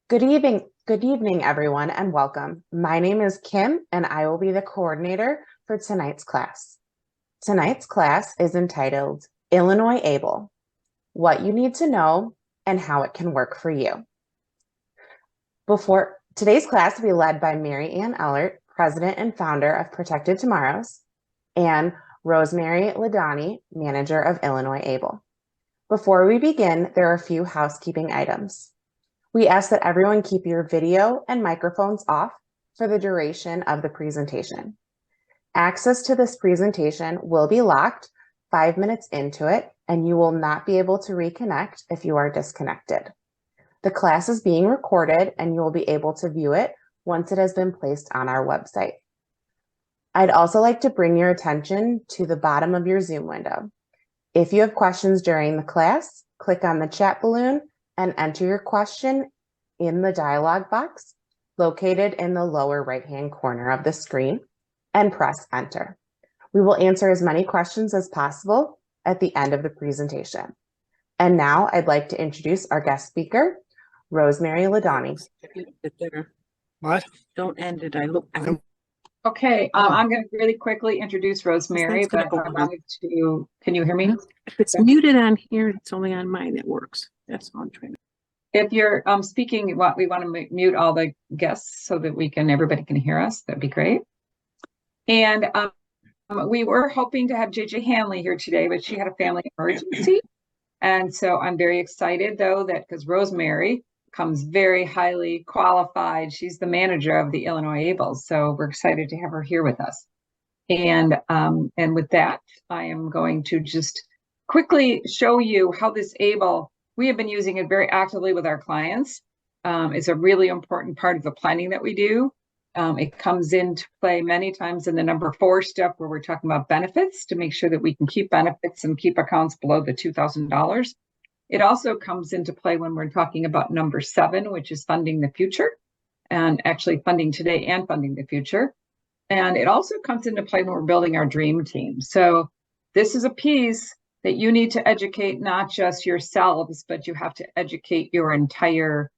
Good evening, everyone, and welcome. My name is Kim, and I will be the coordinator for tonight's class. Tonight's class is entitled Illinois Able: What You Need to Know and How It Can Work for You. Today's class will be led by Mary Ann Ellert, President and Founder of Protected Tomorrows, and Rosemary Ladani, Manager of Illinois Able. Before we begin, there are a few housekeeping items. We ask that everyone keep your video and microphones off for the duration of the presentation. Access to this presentation will be locked 5 minutes into it, and you will not be able to reconnect if you are disconnected. The class is being recorded, and you will be able to view it once it has been placed on our website. I'd also like to bring your attention to the bottom of your Zoom window. If you have questions during the class, click on the chat balloon and enter your question in the dialog box located in the lower right-hand corner of the screen and press enter. We will answer as many questions as possible at the end of the presentation. And now I'd like to introduce our guest speaker, Rosemary Ladani. What? Don't end it. Okay, I'm going to really quickly introduce Rosemary, but I wanted to, can you hear me? If it's muted on here, it's only on mine that works. That's all I'm trying to. If you're speaking, we want to mute all the guests so that everybody can hear us. That'd be great. And we were hoping to have JJ Hanley here today, but she had a family emergency. And so I'm very excited, though, that because Rosemary comes very highly qualified. She's the manager of the Illinois Able. So we're excited to have her here with us. And with that, I am going to just quickly show you how this Able, we have been using it very actively with our clients. It's a really important part of the planning that we do. It comes into play many times in the number 4 step where we're talking about benefits to make sure that we can keep benefits and keep accounts below the $2,000. It also comes into play when we're talking about number 7, which is funding the future, and actually funding today and funding the future. And it also comes into play when we're building our dream team. So this is a piece that you need to educate not just yourselves, but you have to educate your entire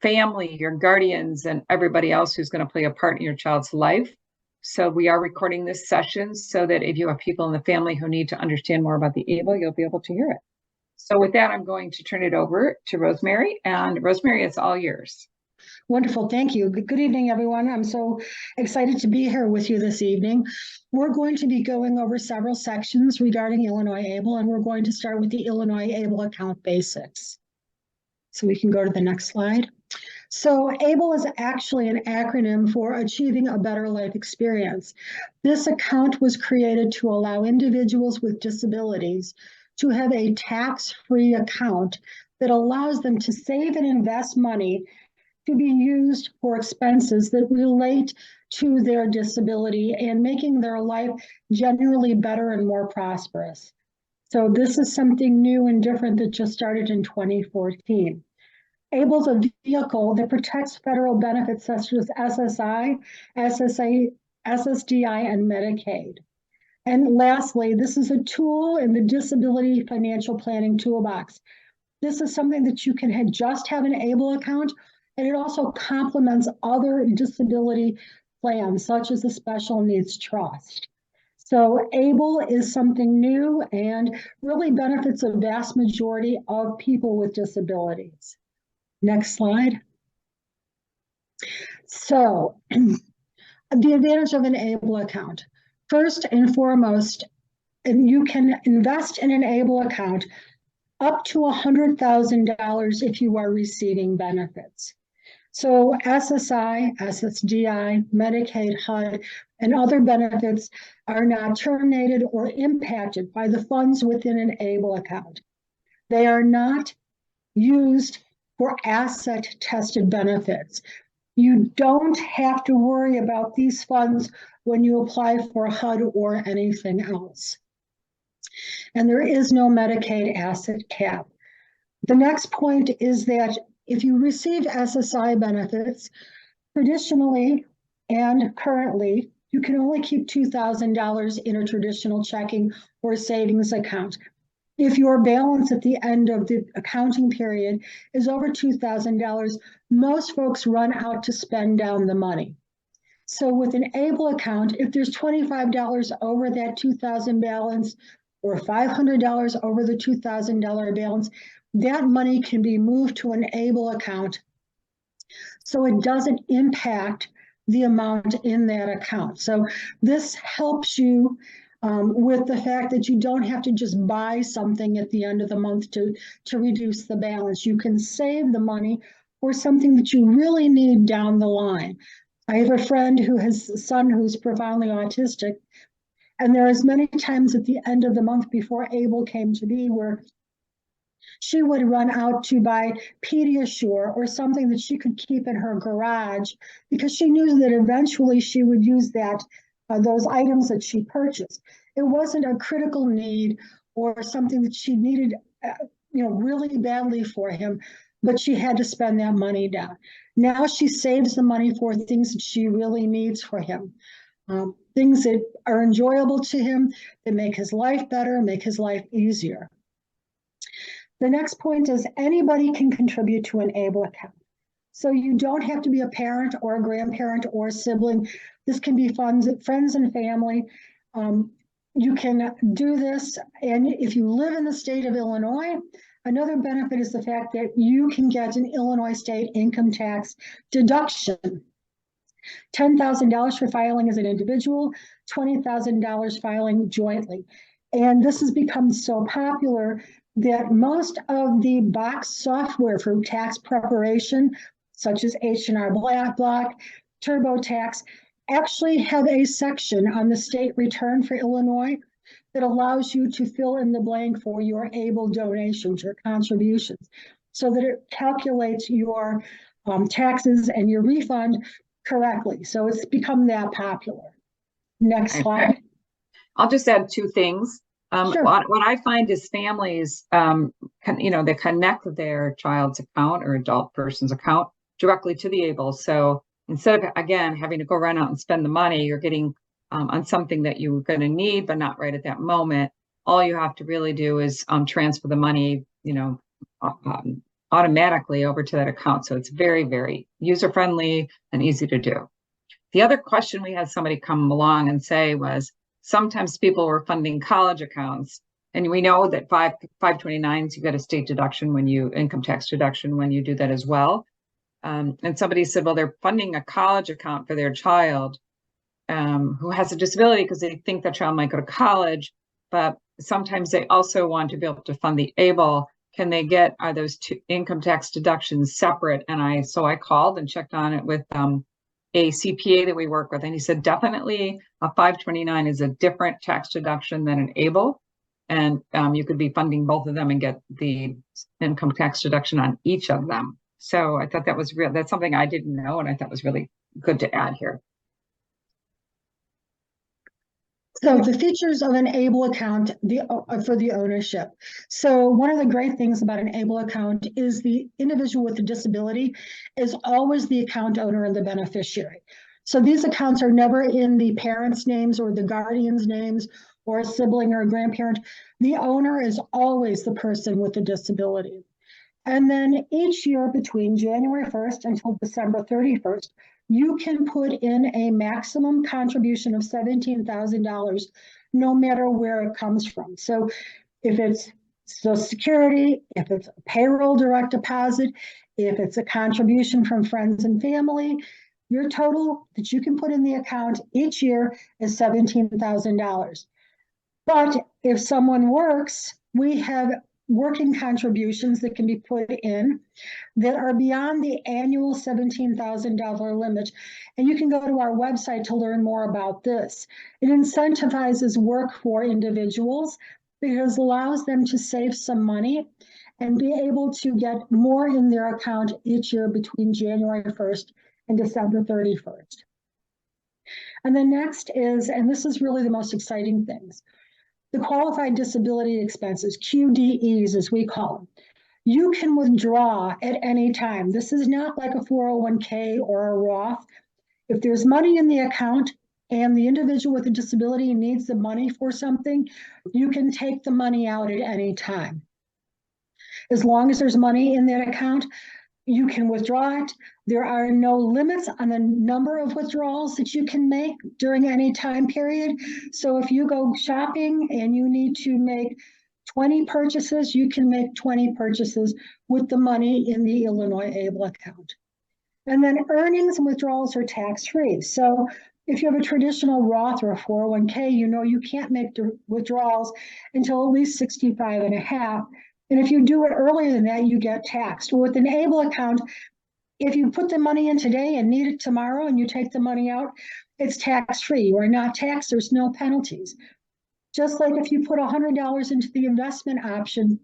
family, your guardians, and everybody else who's going to play a part in your child's life. So we are recording this session so that if you have people in the family who need to understand more about the Able, you'll be able to hear it. So with that, I'm going to turn it over to Rosemary, and Rosemary, it's all yours. Wonderful. Thank you. Good evening, everyone. I'm so excited to be here with you this evening. We're going to be going over several sections regarding Illinois Able, and we're going to start with the Illinois Able account basics. So we can go to the next slide. So ABLE is actually an acronym for Achieving a Better Life Experience. This account was created to allow individuals with disabilities to have a tax-free account that allows them to save and invest money to be used for expenses that relate to their disability and making their life generally better and more prosperous. So this is something new and different that just started in 2014. ABLE is a vehicle that protects federal benefits such as SSI, SSA, SSDI, and Medicaid. And lastly, this is a tool in the disability financial planning toolbox. This is something that you can just have an ABLE account, and it also complements other disability plans, such as the Special Needs Trust. So ABLE is something new and really benefits a vast majority of people with disabilities. Next slide. So the advantage of an ABLE account. First and foremost, you can invest in an ABLE account up to $100,000 if you are receiving benefits. So SSI, SSDI, Medicaid, HUD, and other benefits are not terminated or impacted by the funds within an ABLE account. They are not used for asset-tested benefits. You don't have to worry about these funds when you apply for HUD or anything else. And there is no Medicaid asset cap. The next point is that if you receive SSI benefits, traditionally and currently, you can only keep $2,000 in a traditional checking or savings account. If your balance at the end of the accounting period is over $2,000, most folks run out to spend down the money. So with an ABLE account, if there's $25 over that $2,000 balance or $500 over the $2,000 balance, that money can be moved to an ABLE account so it doesn't impact the amount in that account. So this helps you with the fact that you don't have to just buy something at the end of the month to reduce the balance. You can save the money for something that you really need down the line. I have a friend who has a son who's profoundly autistic, and there is many times at the end of the month before ABLE came to be where she would run out to buy Pediasure or something that she could keep in her garage because she knew that eventually she would use that those items that she purchased. It wasn't a critical need or something that she needed, really badly for him, but she had to spend that money down. Now she saves the money for things that she really needs for him, things that are enjoyable to him, that make his life better, make his life easier. The next point is anybody can contribute to an ABLE account. So you don't have to be a parent or a grandparent or a sibling. This can be friends and family. You can do this, and if you live in the state of Illinois, another benefit is the fact that you can get an Illinois state income tax deduction. $10,000 for filing as an individual, $20,000 filing jointly. And this has become so popular that most of the box software for tax preparation, such as H&R Block, TurboTax, actually have a section on the state return for Illinois that allows you to fill in the blank for your ABLE donations or contributions so that it calculates your taxes and your refund correctly. So it's become that popular. Next slide. I'll just add two things. Sure. What I find is families, they connect their child's account or adult person's account directly to the ABLE. So instead of, again, having to go run out and spend the money, you're getting on something that you're going to need, but not right at that moment. All you have to really do is transfer the money, automatically over to that account. So it's very, very user-friendly and easy to do. The other question we had somebody come along and say was, sometimes people were funding college accounts, and we know that 529s, you get a state deduction income tax deduction when you do that as well. And somebody said, well, they're funding a college account for their child who has a disability because they think their child might go to college, but sometimes they also want to be able to fund the ABLE. Are those two income tax deductions separate? And so I called and checked on it with a CPA that we work with, and he said definitely a 529 is a different tax deduction than an ABLE, and you could be funding both of them and get the income tax deduction on each of them. So I thought that's something I didn't know, and I thought was really good to add here. So the features of an ABLE account for the ownership. So one of the great things about an ABLE account is the individual with a disability is always the account owner and the beneficiary. So these accounts are never in the parents' names or the guardian's names or a sibling or a grandparent. The owner is always the person with the disability. And then each year between January 1st until December 31st, you can put in a maximum contribution of $17,000, no matter where it comes from. So if it's Social Security, if it's a payroll direct deposit, if it's a contribution from friends and family, your total that you can put in the account each year is $17,000. But if someone works, we have working contributions that can be put in that are beyond the annual $17,000 limit. And you can go to our website to learn more about this. It incentivizes work for individuals because it allows them to save some money and be able to get more in their account each year between January 1st and December 31st. And the next is, and this is really the most exciting things, the qualified disability expenses, QDEs as we call them. You can withdraw at any time. This is not like a 401k or a Roth. If there's money in the account, and the individual with a disability needs the money for something, you can take the money out at any time. As long as there's money in that account, you can withdraw it. There are no limits on the number of withdrawals that you can make during any time period. So if you go shopping and you need to make 20 purchases, you can make 20 purchases with the money in the Illinois ABLE account. And then earnings and withdrawals are tax-free. So if you have a traditional Roth or a 401k, you know you can't make withdrawals until at least 65 and a half. And if you do it earlier than that, you get taxed. With an ABLE account, if you put the money in today and need it tomorrow and you take the money out, it's tax-free. You are not taxed. There's no penalties. Just like if you put $100 into the investment option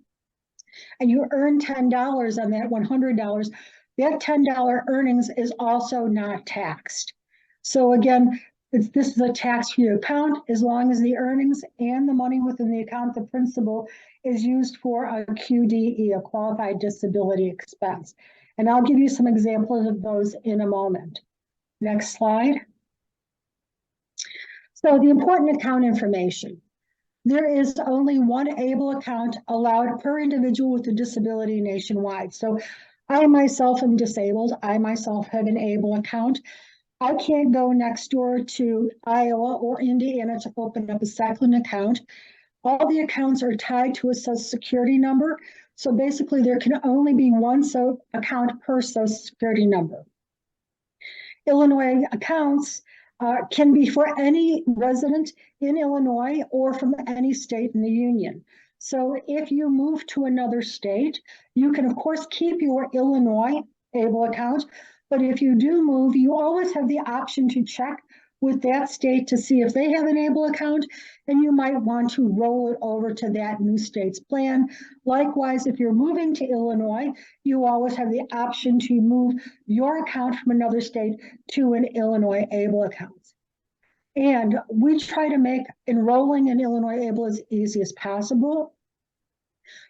and you earn $10 on that $100, that $10 earnings is also not taxed. So again, this is a tax-free account as long as the earnings and the money within the account, the principal, is used for a QDE, a qualified disability expense. And I'll give you some examples of those in a moment. Next slide. So the important account information. There is only one ABLE account allowed per individual with a disability nationwide. So I myself am disabled. I myself have an ABLE account. I can't go next door to Iowa or Indiana to open up a second account. All the accounts are tied to a Social Security number. So basically there can only be one account per Social Security number. Illinois accounts can be for any resident in Illinois or from any state in the union. So if you move to another state, you can of course keep your Illinois ABLE account, but if you do move, you always have the option to check with that state to see if they have an ABLE account, and you might want to roll it over to that new state's plan. Likewise, if you're moving to Illinois, you always have the option to move your account from another state to an Illinois ABLE account. And we try to make enrolling in Illinois ABLE as easy as possible.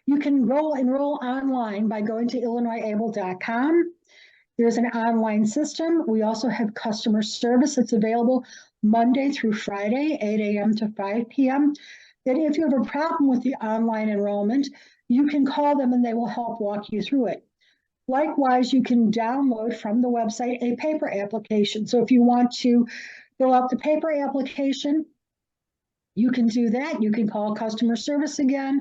You can enroll online by going to illinoisable.com. There's an online system. We also have customer service that's available Monday through Friday, 8 a.m. to 5 p.m. That if you have a problem with the online enrollment, you can call them and they will help walk you through it. Likewise, you can download from the website a paper application. So if you want to fill out the paper application, you can do that. You can call customer service again,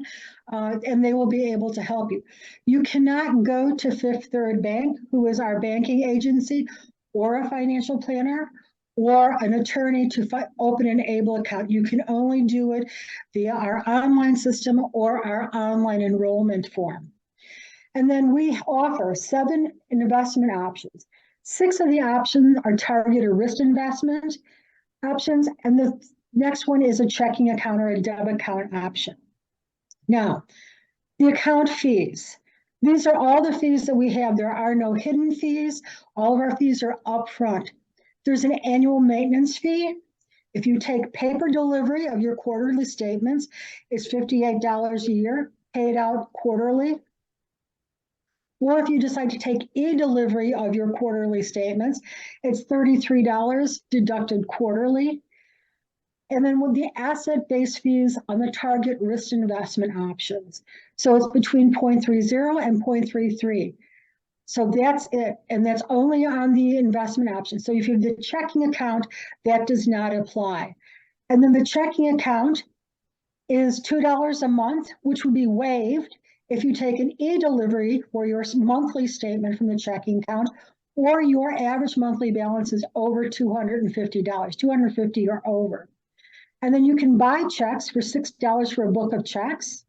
and they will be able to help you. You cannot go to Fifth Third Bank, who is our banking agency, or a financial planner, or an attorney to open an ABLE account. You can only do it via our online system or our online enrollment form. And then we offer 7 investment options. 6 of the options are targeted risk investment options, and the next one is a checking account or a debit account option. Now, the account fees. These are all the fees that we have. There are no hidden fees. All of our fees are upfront. There's an annual maintenance fee. If you take paper delivery of your quarterly statements, it's $58 a year, paid out quarterly. Or if you decide to take e-delivery of your quarterly statements, it's $33 deducted quarterly. And then with the asset-based fees on the target risk investment options. So it's between 0.30 and 0.33. So that's it. And that's only on the investment option. So if you have the checking account, that does not apply. And then the checking account is $2 a month, which would be waived if you take an e-delivery for your monthly statement from the checking account, or your average monthly balance is over $250, $250 or over. And then you can buy checks for $6 for a book of checks.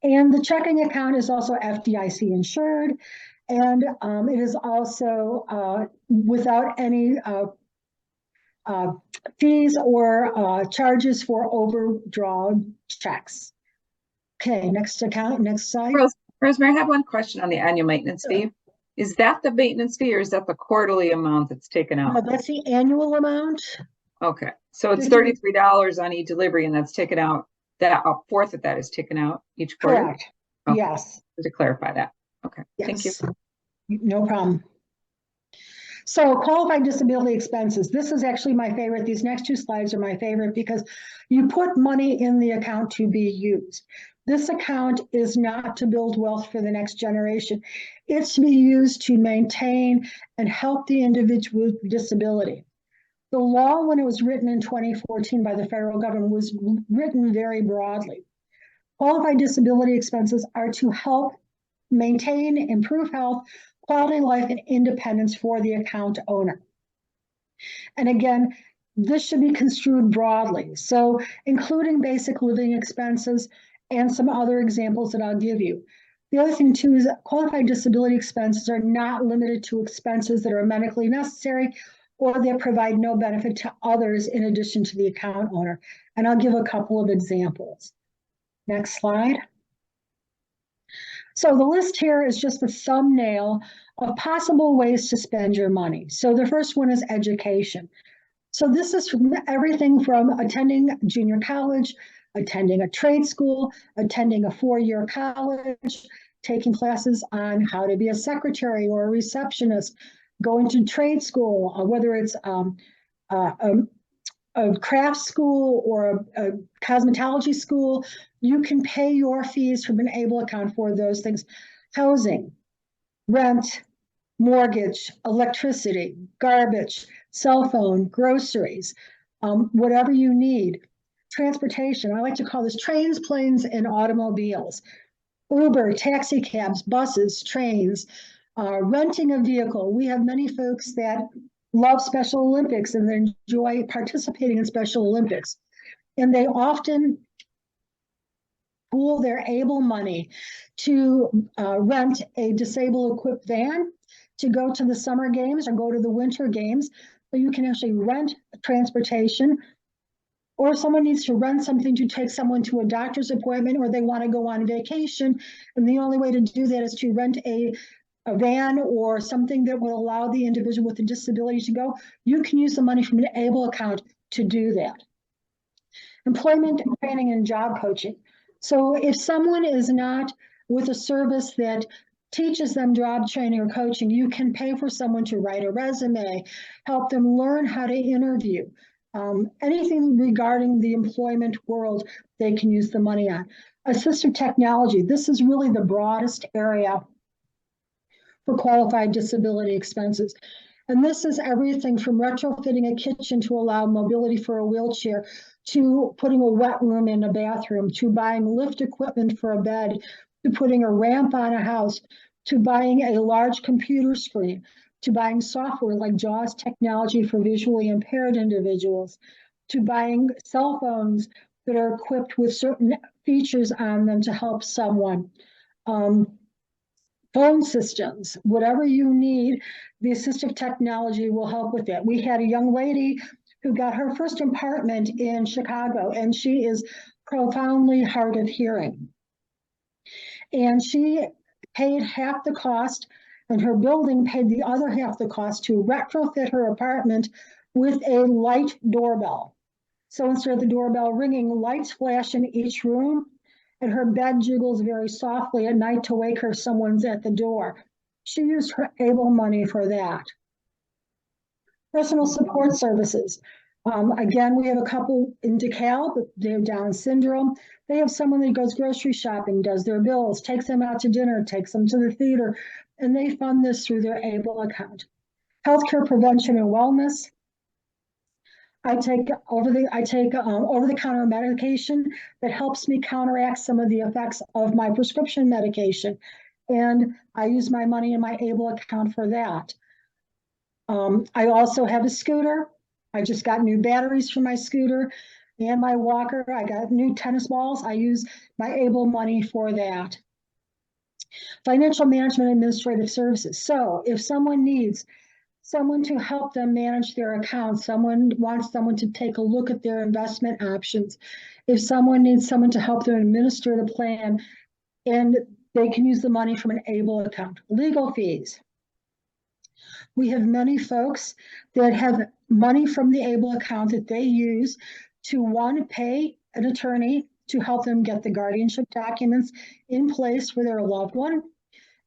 And the checking account is also FDIC insured. And it is also without any fees or charges for overdrawn checks. Okay, next account, next slide. Rosemary, I have one question on the annual maintenance fee. Is that the maintenance fee or is that the quarterly amount that's taken out? No, that's the annual amount. Okay, so it's $33 on e-delivery and that's taken out, that a fourth of that is taken out each quarter? Correct. Okay. Yes. To clarify that. Okay, Yes. thank you. No problem. So qualified disability expenses, this is actually my favorite. These next two slides are my favorite because you put money in the account to be used. This account is not to build wealth for the next generation. It's to be used to maintain and help the individual with disability. The law, when it was written in 2014 by the federal government, was written very broadly. Qualified disability expenses are to help maintain, improve health, quality of life, and independence for the account owner. And again, this should be construed broadly. So including basic living expenses and some other examples that I'll give you. The other thing too is that qualified disability expenses are not limited to expenses that are medically necessary or that provide no benefit to others in addition to the account owner. And I'll give a couple of examples. Next slide. So the list here is just a thumbnail of possible ways to spend your money. So the first one is education. So this is everything from attending junior college, attending a trade school, attending a 4-year college, taking classes on how to be a secretary or a receptionist, going to trade school, whether it's a craft school or a cosmetology school. You can pay your fees from an ABLE account for those things. Housing, rent, mortgage, electricity, garbage, cell phone, groceries, whatever you need. Transportation, I like to call this trains, planes, and automobiles. Uber, taxi cabs, buses, trains, renting a vehicle. We have many folks that love Special Olympics and enjoy participating in Special Olympics. And they often pool their ABLE money to rent a disabled equipped van to go to the summer games or go to the winter games. So you can actually rent transportation, or someone needs to rent something to take someone to a doctor's appointment, or they want to go on vacation. And the only way to do that is to rent a van or something that will allow the individual with a disability to go. You can use the money from an ABLE account to do that. Employment, training, and job coaching. So if someone is not with a service that teaches them job training or coaching, you can pay for someone to write a resume, help them learn how to interview. Anything regarding the employment world, they can use the money on. Assistive technology, this is really the broadest area for qualified disability expenses. And this is everything from retrofitting a kitchen to allow mobility for a wheelchair, to putting a wet room in a bathroom, to buying lift equipment for a bed, to putting a ramp on a house, to buying a large computer screen, to buying software like JAWS technology for visually impaired individuals, to buying cell phones that are equipped with certain features on them to help someone. Phone systems, whatever you need, the assistive technology will help with that. We had a young lady who got her first apartment in Chicago, and she is profoundly hard of hearing. And she paid half the cost, and her building paid the other half the cost to retrofit her apartment with a light doorbell. So instead of the doorbell ringing, lights flash in each room, and her bed jiggles very softly at night to wake her if someone's at the door. She used her ABLE money for that. Personal support services. Again, we have a couple in DeKalb, but they have Down syndrome. They have someone that goes grocery shopping, does their bills, takes them out to dinner, takes them to the theater, and they fund this through their ABLE account. Healthcare prevention and wellness. I take over-the-counter medication that helps me counteract some of the effects of my prescription medication. And I use my money in my ABLE account for that. I also have a scooter. I just got new batteries for my scooter and my walker. I got new tennis balls. I use my ABLE money for that. Financial management administrative services. So if someone needs someone to help them manage their accounts, someone wants someone to take a look at their investment options, if someone needs someone to help them administer the plan, and they can use the money from an ABLE account. Legal fees. We have many folks that have money from the ABLE account that they use to, one, pay an attorney to help them get the guardianship documents in place for their loved one,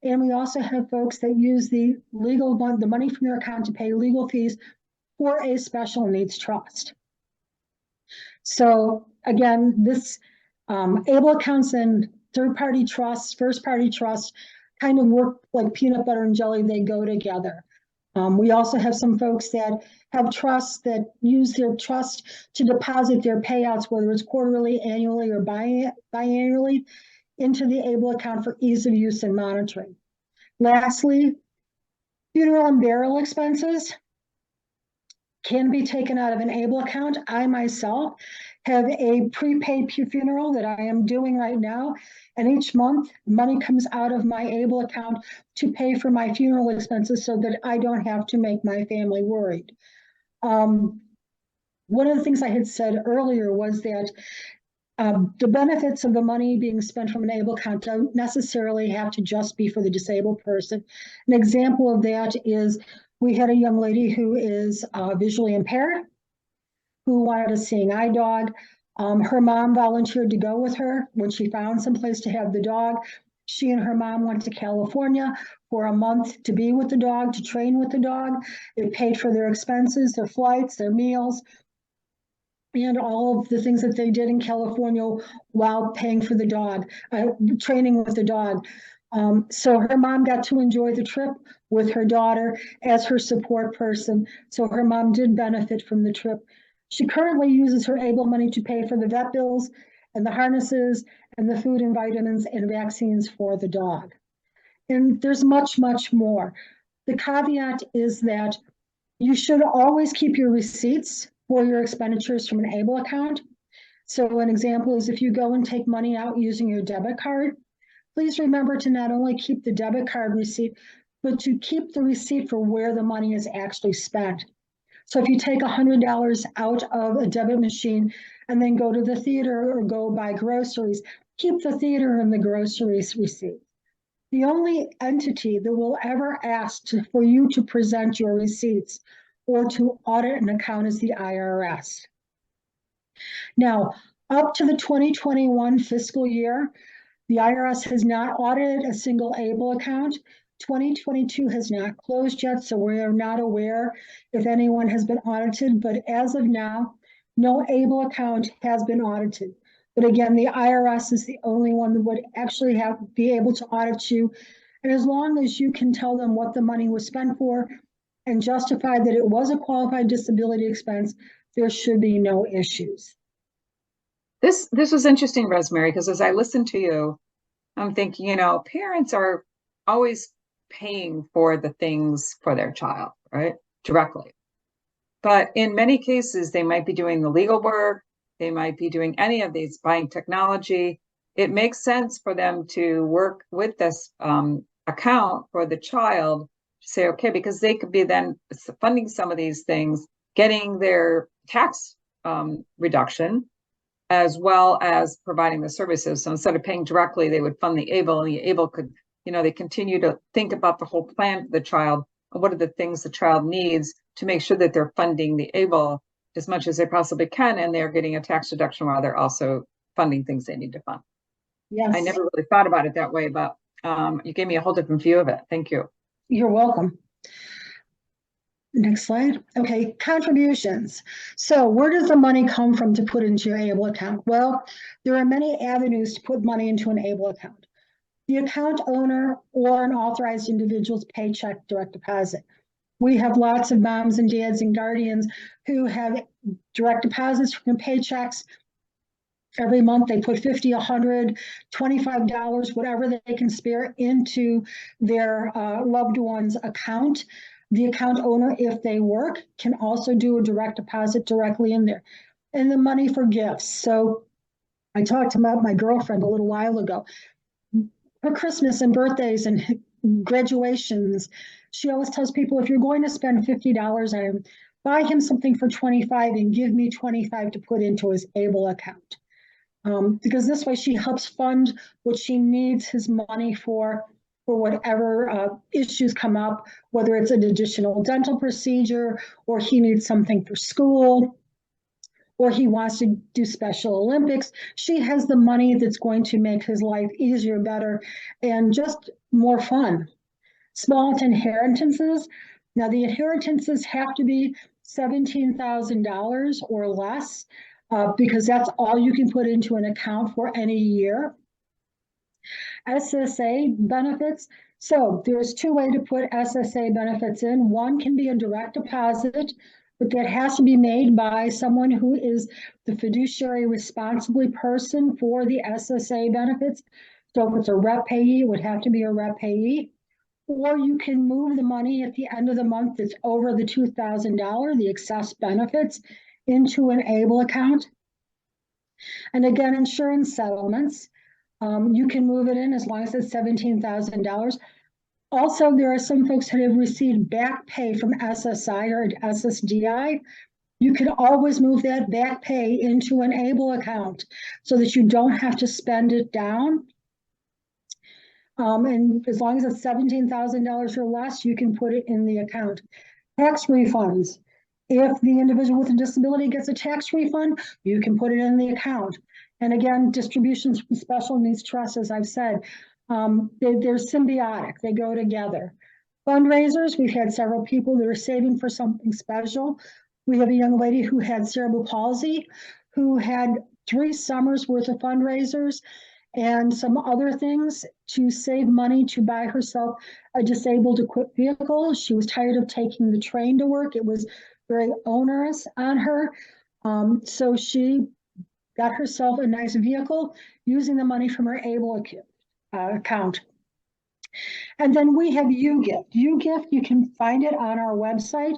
And we also have folks that use the money from their account to pay legal fees for a special needs trust. So again, this able accounts and third-party trusts, first-party trusts kind of work like peanut butter and jelly. They go together. We also have some folks that have trusts that use their trust to deposit their payouts, whether it's quarterly, annually, or biannually, into the able account for ease of use and monitoring. Lastly, funeral and burial expenses can be taken out of an able account. I myself have a prepaid funeral that I am doing right now, and each month money comes out of my able account to pay for my funeral expenses so that I don't have to make my family worried. One of the things I had said earlier was that the benefits of the money being spent from an able account don't necessarily have to just be for the disabled person. An example of that is we had a young lady who is visually impaired, who wanted a seeing eye dog. Her mom volunteered to go with her when she found some place to have the dog. She and her mom went to California for a month to be with the dog, to train with the dog. It paid for their expenses, their flights, their meals, and all of the things that they did in California while paying for the dog, training with the dog. So her mom got to enjoy the trip with her daughter as her support person. So her mom did benefit from the trip. She currently uses her able money to pay for the vet bills and the harnesses and the food and vitamins and vaccines for the dog. And there's much, much more. The caveat is that you should always keep your receipts for your expenditures from an able account. So an example is if you go and take money out using your debit card, please remember to not only keep the debit card receipt, but to keep the receipt for where the money is actually spent. So if you take $100 out of a debit machine and then go to the theater or go buy groceries, keep the theater and the groceries receipt. The only entity that will ever ask for you to present your receipts or to audit an account is the IRS. Now, up to the 2021 fiscal year, the IRS has not audited a single able account. 2022 has not closed yet, so we are not aware if anyone has been audited, but as of now, no able account has been audited. But again, the IRS is the only one that would actually be able to audit you. And as long as you can tell them what the money was spent for and justify that it was a qualified disability expense, there should be no issues. This was interesting, Rosemary, because as I listen to you, I'm thinking, you know, parents are always paying for the things for their child, right? Directly. But in many cases, they might be doing the legal work. They might be doing any of these, buying technology. It makes sense for them to work with this account for the child to say, okay, because they could be then funding some of these things, getting their tax reduction, as well as providing the services. So instead of paying directly, they would fund the able, and the able could, you know, they continue to think about the whole plan for the child and what are the things the child needs to make sure that they're funding the able as much as they possibly can, and they're getting a tax deduction while they're also funding things they need to fund. Yes. I never really thought about it that way, but you gave me a whole different view of it. Thank you. You're welcome. Next slide. Okay, contributions. So where does the money come from to put into your able account? Well, there are many avenues to put money into an able account. The account owner or an authorized individual's paycheck direct deposit. We have lots of moms and dads and guardians who have direct deposits from paychecks. Every month they put $50, $100, $25, whatever they can spare into their loved one's account. The account owner, if they work, can also do a direct deposit directly in there. And the money for gifts. So I talked about my girlfriend a little while ago. For Christmas and birthdays and graduations, she always tells people, if you're going to spend $50 on him, buy him something for $25 and give me $25 to put into his able account. Because this way she helps fund what she needs his money for whatever issues come up, whether it's an additional dental procedure, or he needs something for school, or he wants to do Special Olympics. She has the money that's going to make his life easier, better, and just more fun. Small inheritances. Now the inheritances have to be $17,000 or less because that's all you can put into an account for any year. SSA benefits. So there's two ways to put SSA benefits in. One can be a direct deposit, but that has to be made by someone who is the fiduciary responsible person for the SSA benefits. So if it's a rep payee, it would have to be a rep payee. Or you can move the money at the end of the month that's over the $2,000, the excess benefits, into an ABLE account. And again, insurance settlements, you can move it in as long as it's $17,000. Also, there are some folks that have received back pay from SSI or SSDI. You can always move that back pay into an ABLE account so that you don't have to spend it down. And as long as it's $17,000 or less, you can put it in the account. Tax refunds. If the individual with a disability gets a tax refund, you can put it in the account. And again, distributions from special needs trusts, as I've said, they're symbiotic, they go together. Fundraisers, we've had several people that are saving for something special. We have a young lady who had cerebral palsy, who had 3 summers worth of fundraisers and some other things to save money to buy herself a disabled equipped vehicle. She was tired of taking the train to work. It was very onerous on her. So she got herself a nice vehicle using the money from her ABLE account. And then we have UGift. UGift, you can find it on our website.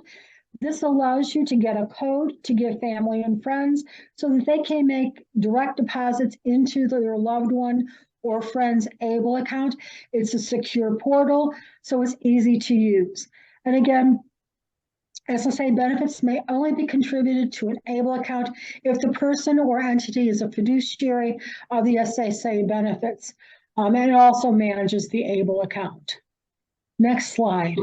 This allows you to get a code to give family and friends so that they can make direct deposits into their loved one or friend's ABLE account. It's a secure portal, so it's easy to use. And again, SSA benefits may only be contributed to an ABLE account if the person or entity is a fiduciary of the SSA benefits, and it also manages the ABLE account. Next slide.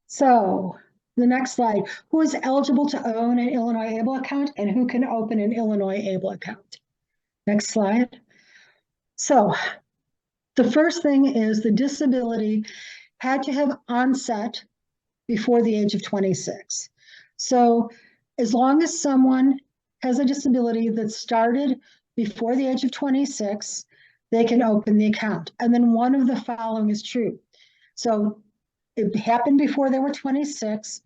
So the next slide, who is eligible to own an Illinois ABLE account and who can open an Illinois ABLE account? Next slide. So the first thing is the disability had to have onset before the age of 26. So as long as someone has a disability that started before the age of 26, they can open the account. And then one of the following is true. So it happened before they were 26,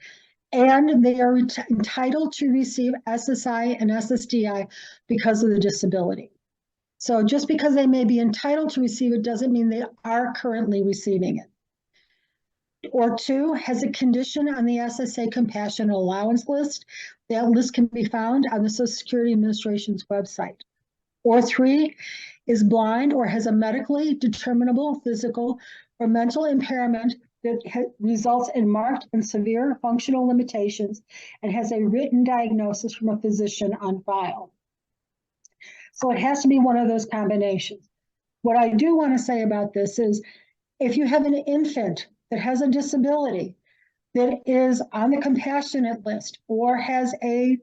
and they are entitled to receive SSI and SSDI because of the disability. So just because they may be entitled to receive it doesn't mean they are currently receiving it. Or 2, has a condition on the SSA compassionate allowance list. That list can be found on the Social Security Administration's website. Or 3, is blind or has a medically determinable physical or mental impairment that results in marked and severe functional limitations and has a written diagnosis from a physician on file. So it has to be one of those combinations. What I do want to say about this is if you have an infant that has a disability that is on the compassionate list or has a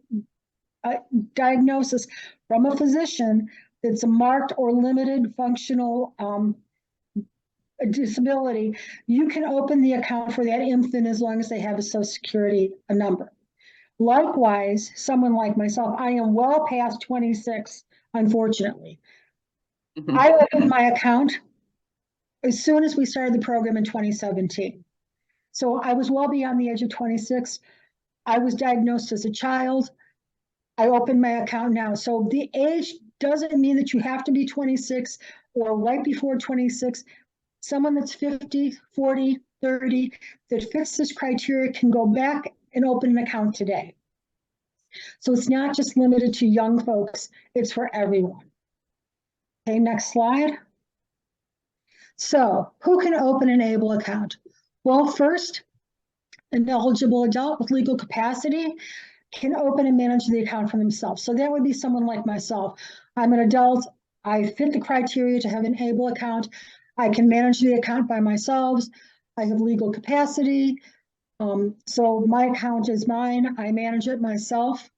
diagnosis from a physician that's a marked or limited functional disability, you can open the account for that infant as long as they have a Social Security number. Likewise, someone like myself, I am well past 26, unfortunately. I opened my account as soon as we started the program in 2017. So I was well beyond the age of 26. I was diagnosed as a child. I opened my account now. So the age doesn't mean that you have to be 26 or right before 26. Someone that's 50, 40, 30 that fits this criteria can go back and open an account today. So it's not just limited to young folks, it's for everyone. Okay, next slide. So who can open an ABLE account? Well, first, an eligible adult with legal capacity can open and manage the account for themselves. So that would be someone like myself. I'm an adult, I fit the criteria to have an ABLE account. I can manage the account by myself. I have legal capacity. So my account is mine. I manage it myself.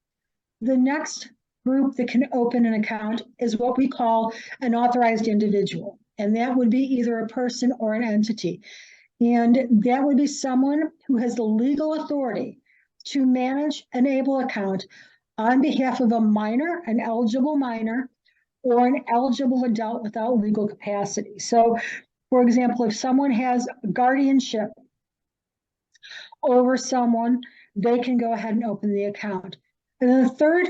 The next group that can open an account is what we call an authorized individual. and that would be either a person or an entity. And that would be someone who has the legal authority to manage an ABLE account on behalf of a minor, an eligible minor, or an eligible adult without legal capacity. So, for example, if someone has guardianship over someone, they can go ahead and open the account. And then the third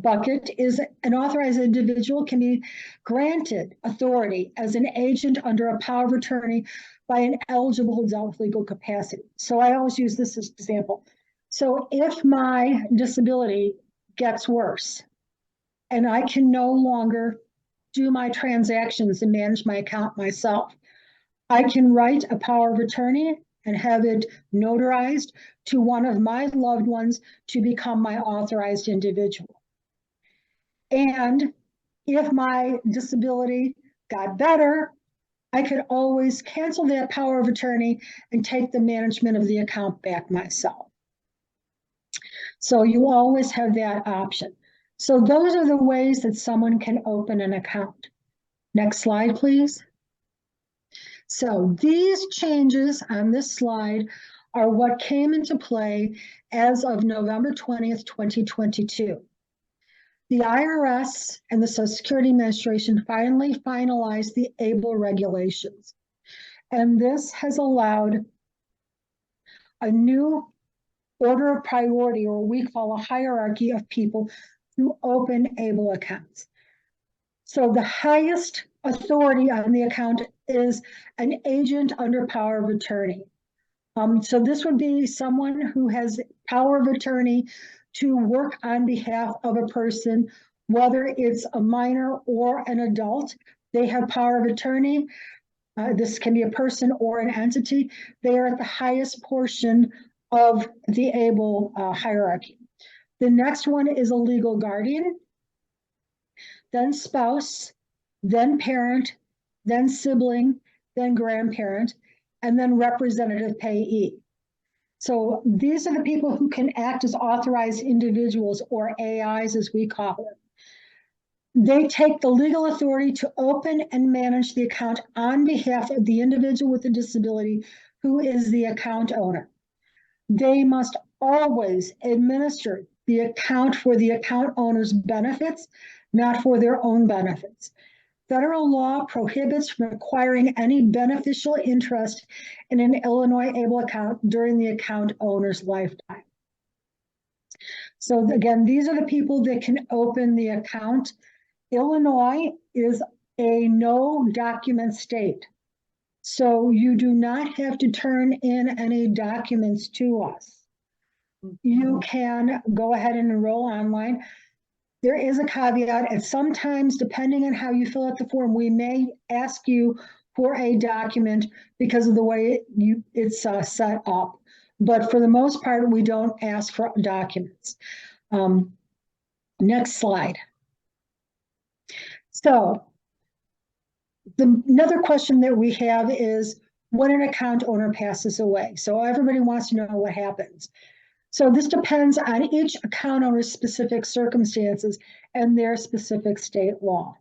bucket is an authorized individual can be granted authority as an agent under a power of attorney by an eligible adult with legal capacity. So I always use this as an example. So if my disability gets worse and I can no longer do my transactions and manage my account myself, I can write a power of attorney and have it notarized to one of my loved ones to become my authorized individual. And if my disability got better, I could always cancel that power of attorney and take the management of the account back myself. So you always have that option. So those are the ways that someone can open an account. Next slide, please. So these changes on this slide are what came into play as of November 20th, 2022. The IRS and the Social Security Administration finally finalized the ABLE regulations. And this has allowed a new order of priority, or we call a hierarchy of people, to open ABLE accounts. So the highest authority on the account is an agent under power of attorney. So this would be someone who has power of attorney to work on behalf of a person, whether it's a minor or an adult. They have power of attorney. This can be a person or an entity. They are at the highest portion of the ABLE hierarchy. The next one is a legal guardian, then spouse, then parent, then sibling, then grandparent, and then representative payee. So these are the people who can act as authorized individuals, or AIs as we call them. They take the legal authority to open and manage the account on behalf of the individual with a disability who is the account owner. They must always administer the account for the account owner's benefits, not for their own benefits. Federal law prohibits from acquiring any beneficial interest in an Illinois ABLE account during the account owner's lifetime. So again, these are the people that can open the account. Illinois is a no document state. So you do not have to turn in any documents to us. You can go ahead and enroll online. There is a caveat, and sometimes, depending on how you fill out the form, we may ask you for a document because of the way it's set up. But for the most part, we don't ask for documents. Next slide. So another question that we have is when an account owner passes away. So everybody wants to know what happens. So this depends on each account owner's specific circumstances and their specific state law.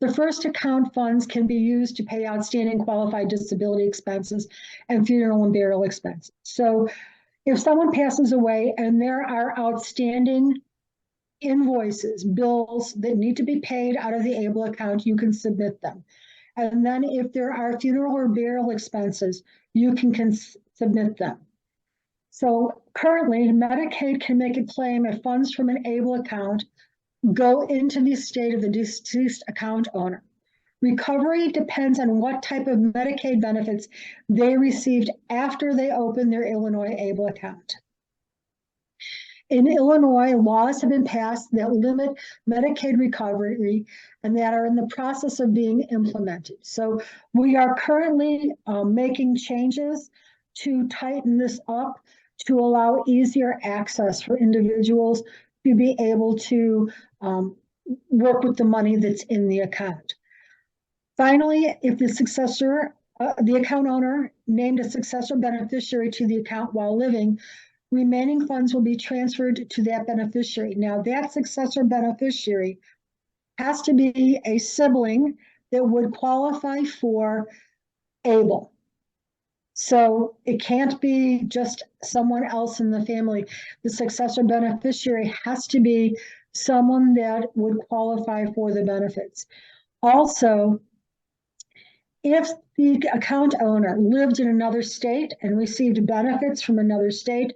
The first account funds can be used to pay outstanding qualified disability expenses and funeral and burial expenses. So if someone passes away and there are outstanding invoices, bills that need to be paid out of the ABLE account, you can submit them. And then if there are funeral or burial expenses, you can submit them. So currently, Medicaid can make a claim if funds from an ABLE account go into the estate of the deceased account owner. Recovery depends on what type of Medicaid benefits they received after they opened their Illinois ABLE account. In Illinois, laws have been passed that limit Medicaid recovery and that are in the process of being implemented. So we are currently making changes to tighten this up to allow easier access for individuals to be able to work with the money that's in the account. Finally, if the successor, the account owner named a successor beneficiary to the account while living, remaining funds will be transferred to that beneficiary. Now, that successor beneficiary has to be a sibling that would qualify for ABLE. So it can't be just someone else in the family. The successor beneficiary has to be someone that would qualify for the benefits. Also, if the account owner lived in another state and received benefits from another state,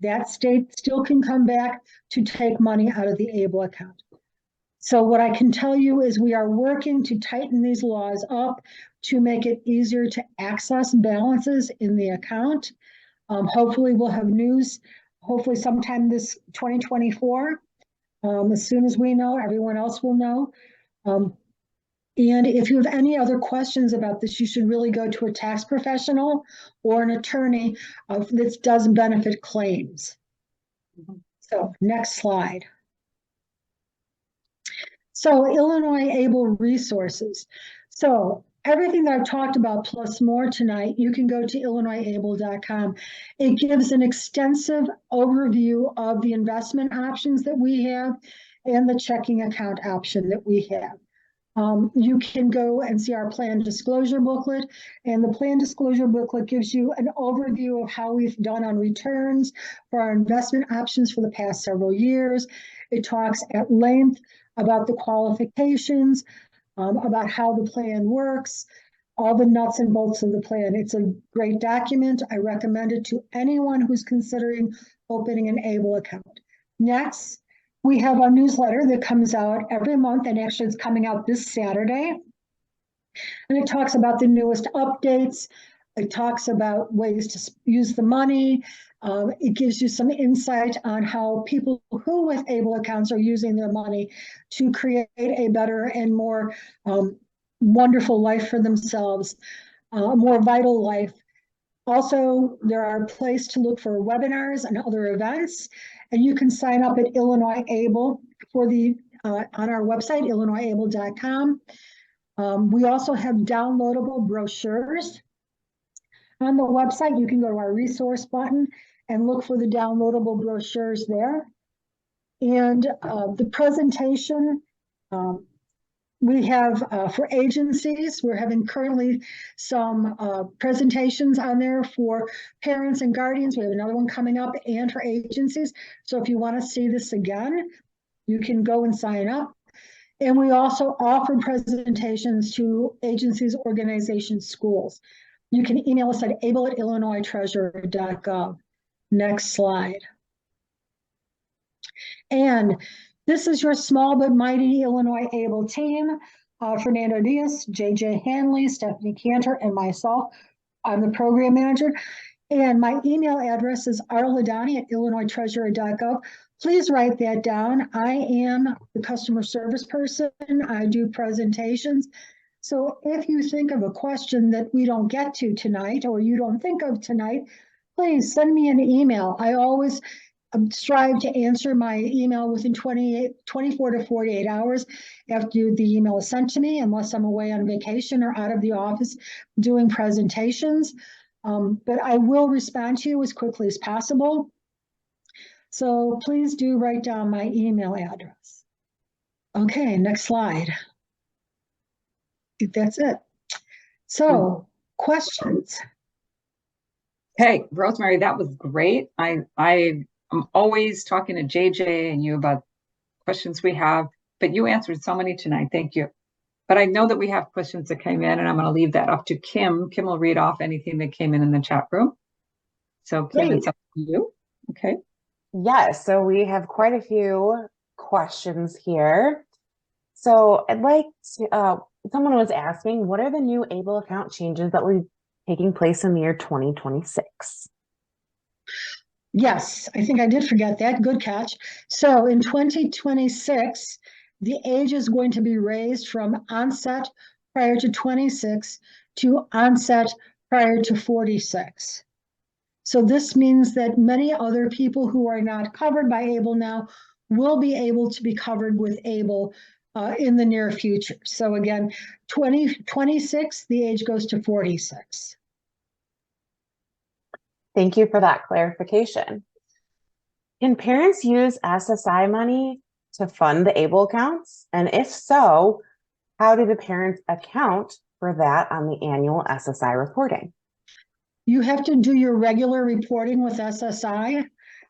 that state still can come back to take money out of the ABLE account. So what I can tell you is we are working to tighten these laws up to make it easier to access balances in the account. Hopefully we'll have news, hopefully sometime this 2024. As soon as we know, everyone else will know. And if you have any other questions about this, you should really go to a tax professional or an attorney that does benefit claims. So next slide. So Illinois ABLE resources. So everything that I've talked about plus more tonight, you can go to illinoisable.com. It gives an extensive overview of the investment options that we have and the checking account option that we have. You can go and see our plan disclosure booklet, and the plan disclosure booklet gives you an overview of how we've done on returns for our investment options for the past several years. It talks at length about the qualifications, about how the plan works, all the nuts and bolts of the plan. It's a great document. I recommend it to anyone who's considering opening an ABLE account. Next, we have a newsletter that comes out every month, and actually it's coming out this Saturday. And it talks about the newest updates. It talks about ways to use the money. It gives you some insight on how people who with ABLE accounts are using their money to create a better and more wonderful life for themselves, a more vital life. Also, there are places to look for webinars and other events, and you can sign up at Illinois ABLE for the on our website, illinoisable.com. We also have downloadable brochures. On the website, you can go to our resource button and look for the downloadable brochures there. And the presentation, we have for agencies, we're having currently some presentations on there for parents and guardians. We have another one coming up, and for agencies. So if you want to see this again, you can go and sign up. And we also offer presentations to agencies, organizations, schools. You can email us at able@illinoistreasurer.gov. Next slide. And this is your small but mighty Illinois ABLE team. Fernando Diaz, JJ Hanley, Stephanie Cantor, and myself. I'm the program manager. And my email address is rladani@illinoistreasurer.gov. Please write that down. I am the customer service person. I do presentations. So if you think of a question that we don't get to tonight, or you don't think of tonight, please send me an email. I always strive to answer my email within 24 to 48 hours after the email is sent to me, unless I'm away on vacation or out of the office doing presentations. But I will respond to you as quickly as possible. So please do write down my email address. Okay, next slide. I think that's it. So, questions? Hey, Rosemary, that was great. I'm always talking to JJ and you about questions we have, but you answered so many tonight. Thank you. But I know that we have questions that came in, and I'm going to leave that up to Kim. Kim will read off anything that came in the chat room. So Kim, Great. it's up to you. Okay. Yes, so we have quite a few questions here. So I'd like to, someone was asking, what are the new ABLE account changes that will be taking place in the year 2026? Yes, I think I did forget that. Good catch. So in 2026, the age is going to be raised from onset prior to 26 to onset prior to 46. So this means that many other people who are not covered by ABLE now will be able to be covered with ABLE in the near future. So again, 2026, the age goes to 46. Thank you for that clarification. Can parents use SSI money to fund the ABLE accounts? And if so, How do the parents account for that on the annual SSI reporting? You have to do your regular reporting with SSI.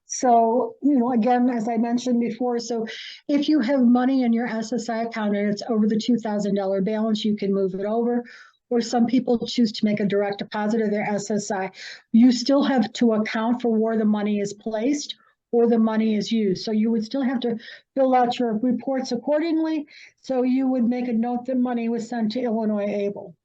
So, again, as I mentioned before, so if you have money in your SSI account and it's over the $2,000 balance, you can move it over. Or some people choose to make a direct deposit of their SSI. You still have to account for where the money is placed or the money is used. So you would still have to fill out your reports accordingly. So you would make a note that money was sent to Illinois Able.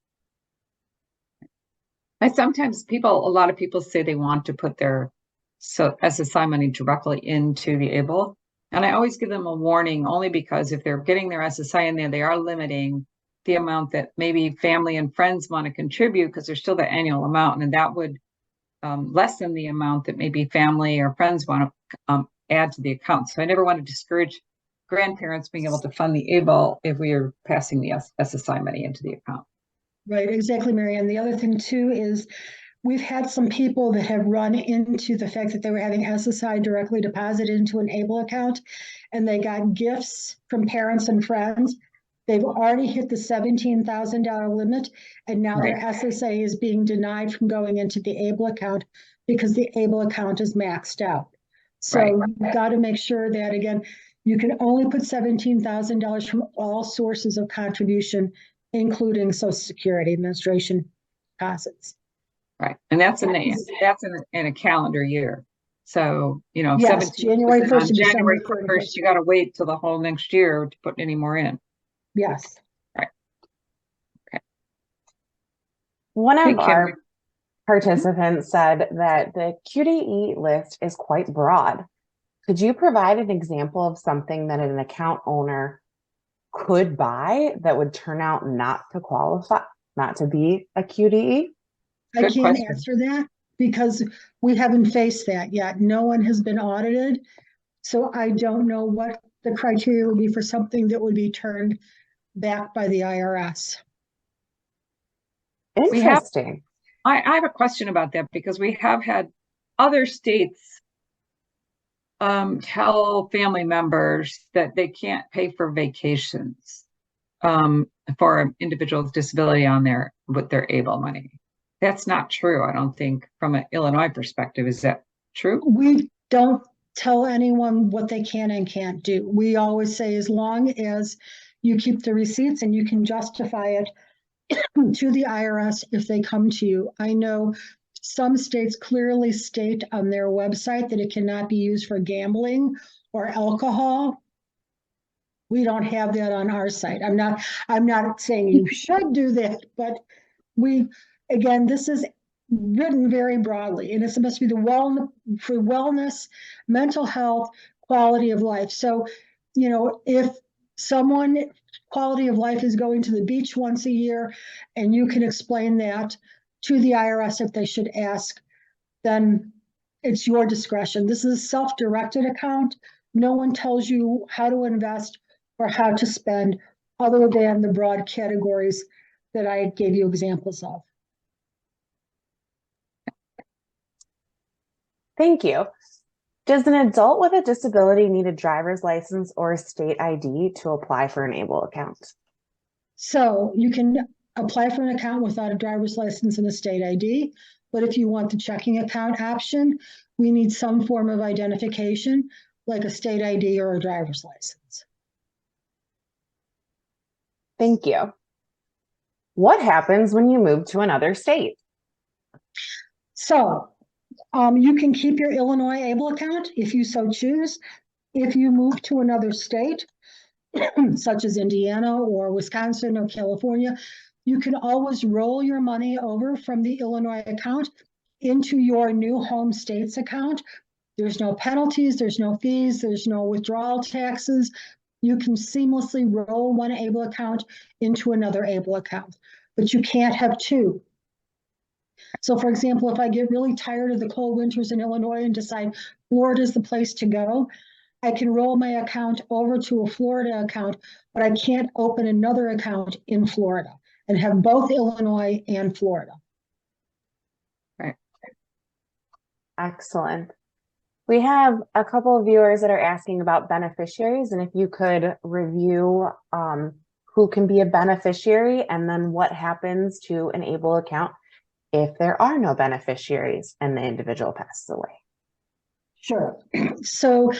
A lot of people say they want to put their SSI money directly into the ABLE. And I always give them a warning only because if they're getting their SSI in there, they are limiting the amount that maybe family and friends want to contribute because there's still the annual amount. And that would lessen the amount that maybe family or friends want to add to the account. So I never want to discourage grandparents being able to fund the ABLE if we are passing the SSI money into the account. Right, exactly, Mary. And the other thing too is we've had some people that have run into the fact that they were having SSI directly deposited into an ABLE account and they got gifts from parents and friends. They've already hit the $17,000 limit and now their SSA is being denied from going into the ABLE account because the ABLE account is maxed out. So you've got to make sure that, again, you can only put $17,000 from all sources of contribution, including Social Security Administration deposits. Right, and that's in a calendar year. So Yes, January 1st to January December 1st, you got to wait till the whole next year to put any more in. Yes. Right. Okay. One of our participants said that the QDE list is quite broad. Could you provide an example of something that an account owner could buy that would turn out not to qualify, not to be a QDE? I can't answer that because we haven't faced that yet. No one has been audited. So I don't know what the criteria would be for something that would be turned back by the IRS. Interesting. I have a question about that because we have had other states tell family members that they can't pay for vacations for an individual's disability on with their ABLE money. That's not true, I don't think, from an Illinois perspective. Is that true? We don't tell anyone what they can and can't do. We always say as long as you keep the receipts and you can justify it to the IRS if they come to you. I know some states clearly state on their website that it cannot be used for gambling or alcohol. We don't have that on our site. I'm not saying you should do that, but again, this is written very broadly, and it's supposed to be for wellness, mental health, quality of life. So, if someone quality of life is going to the beach once a year, and you can explain that to the IRS if they should ask, then it's your discretion. This is a self-directed account. No one tells you how to invest or how to spend other than the broad categories that I gave you examples of. Thank you. Does an adult with a disability need a driver's license or a state ID to apply for an ABLE account? So you can apply for an account without a driver's license and a state ID, but if you want the checking account option, we need some form of identification, like a state ID or a driver's license. Thank you. What happens when you move to another state? So you can keep your Illinois ABLE account if you so choose. If you move to another state, such as Indiana or Wisconsin or California, you can always roll your money over from the Illinois account into your new home state's account. There's no penalties, there's no fees, there's no withdrawal taxes. You can seamlessly roll one ABLE account into another ABLE account, but you can't have two. So for example, if I get really tired of the cold winters in Illinois and decide Florida is the place to go, I can roll my account over to a Florida account, but I can't open another account in Florida and have both Illinois and Florida. Right. Excellent. We have a couple of viewers that are asking about beneficiaries, and if you could review who can be a beneficiary, and then what happens to an ABLE account if there are no beneficiaries and the individual passes away. Sure. So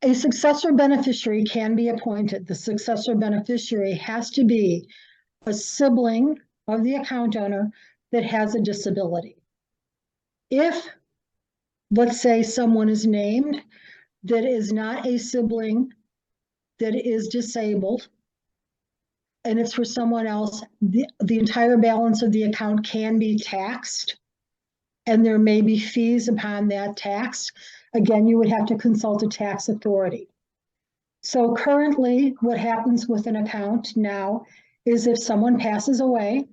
a successor beneficiary can be appointed. The successor beneficiary has to be a sibling of the account owner that has a disability. If, let's say, someone is named that is not a sibling that is disabled, and it's for someone else, the entire balance of the account can be taxed, and there may be fees upon that tax. Again, you would have to consult a tax authority. So currently, what happens with an account now is if someone passes away,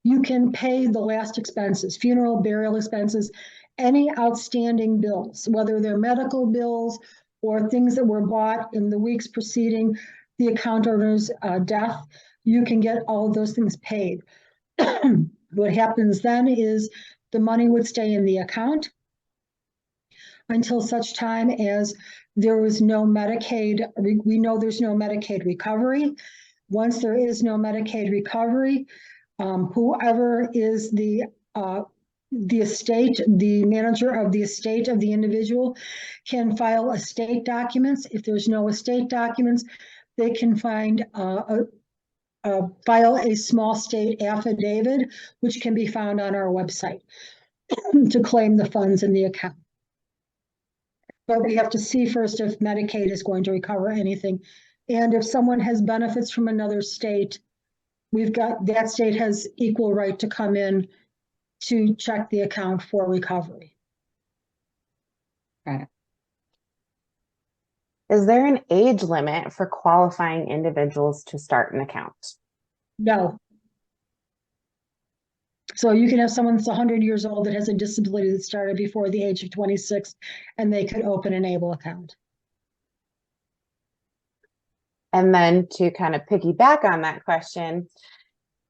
you can pay the last expenses, funeral, burial expenses, any outstanding bills, whether they're medical bills or things that were bought in the weeks preceding the account owner's death. You can get all of those things paid. What happens then is the money would stay in the account until such time as there was no Medicaid. We know there's no Medicaid recovery. Once there is no Medicaid recovery, whoever is the estate, the manager of the estate of the individual can file estate documents. If there's no estate documents, they can file a small state affidavit, which can be found on our website to claim the funds in the account. But we have to see first if Medicaid is going to recover anything. And if someone has benefits from another state, that state has equal right to come in to check the account for recovery. Got it. Is there an age limit for qualifying individuals to start an account? No. So you can have someone that's 100 years old that has a disability that started before the age of 26, and they could open an ABLE account. And then to kind of piggyback on that question,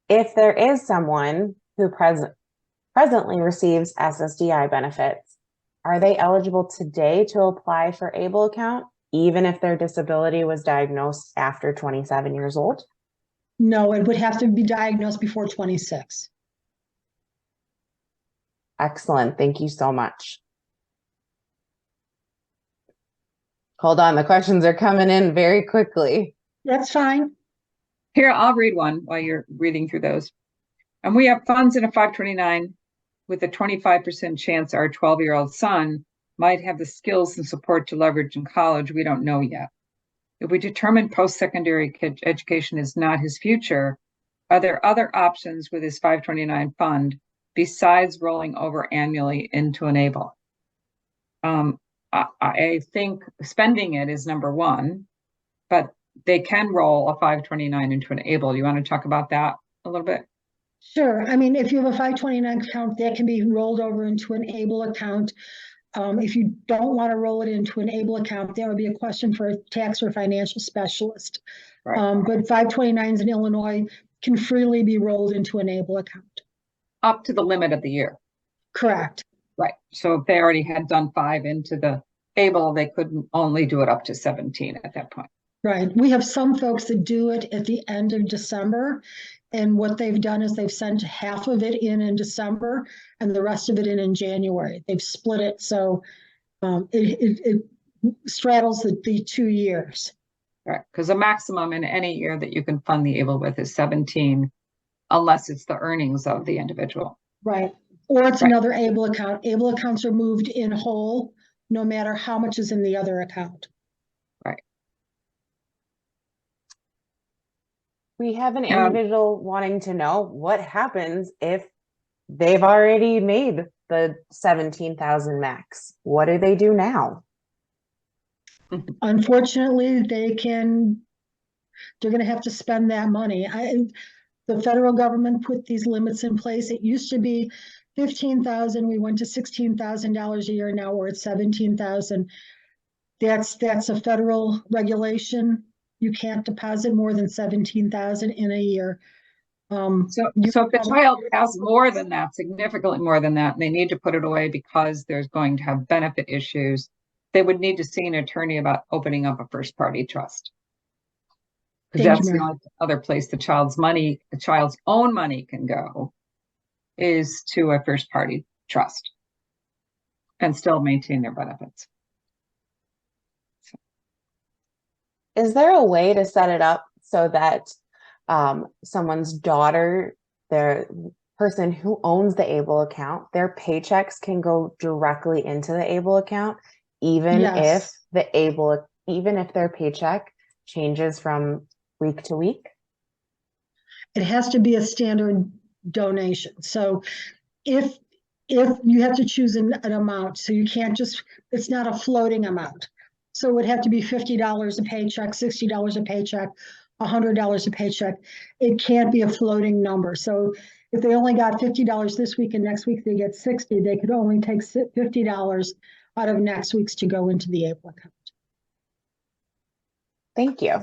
if there is someone who presently receives SSDI benefits, are they eligible today to apply for ABLE account, even if their disability was diagnosed after 27 years old? No, it would have to be diagnosed before 26. Excellent. Thank you so much. Hold on. The questions are coming in very quickly. That's fine. Here, I'll read one while you're reading through those. And we have funds in a 529 with a 25% chance our 12-year-old son might have the skills and support to leverage in college. We don't know yet. If we determine post-secondary education is not his future, are there other options with his 529 fund besides rolling over annually into an ABLE? I think spending it is number one, but they can roll a 529 into an ABLE. You want to talk about that a little bit? Sure. I mean, if you have a 529 account, that can be rolled over into an ABLE account. If you don't want to roll it into an ABLE account, that would be a question for a tax or financial specialist. Right. But 529s in Illinois can freely be rolled into an ABLE account. Up to the limit of the year. Correct. Right. So if they already had done 5 into the ABLE, they couldn't only do it up to 17 at that point. Right. We have some folks that do it at the end of December. And what they've done is they've sent half of it in December and the rest of it in January. They've split it. So it straddles the 2 years. Right. Because the maximum in any year that you can fund the ABLE with is 17, unless it's the earnings of the individual. Right. Or it's Right. another ABLE account. ABLE accounts are moved in whole, no matter how much is in the other account. Right. We have an individual wanting to know what happens if they've already made the 17,000 max. What do they do now? Unfortunately, they're going to have to spend that money. The federal government put these limits in place. It used to be 15,000. We went to $16,000 a year. Now we're at 17,000. That's a federal regulation. You can't deposit more than 17,000 in a year. So if the child has more than that, significantly more than that, and they need to put it away because there's going to have benefit issues, they would need to see an attorney about opening up a first party trust. Because Thank you, that's the Mary. only other place the child's money, the child's own money can go is to a first party trust and still maintain their benefits. Is there a way to set it up so that someone's daughter, their person who owns the ABLE account, their paychecks can go directly into the ABLE account, even Yes. even if their paycheck changes from week to week? It has to be a standard donation. So if you have to choose an amount, so you can't just, it's not a floating amount. So it would have to be $50 a paycheck, $60 a paycheck, $100 a paycheck. It can't be a floating number. So if they only got $50 this week and next week they get 60, they could only take $50 out of next week's to go into the ABLE account. Thank you.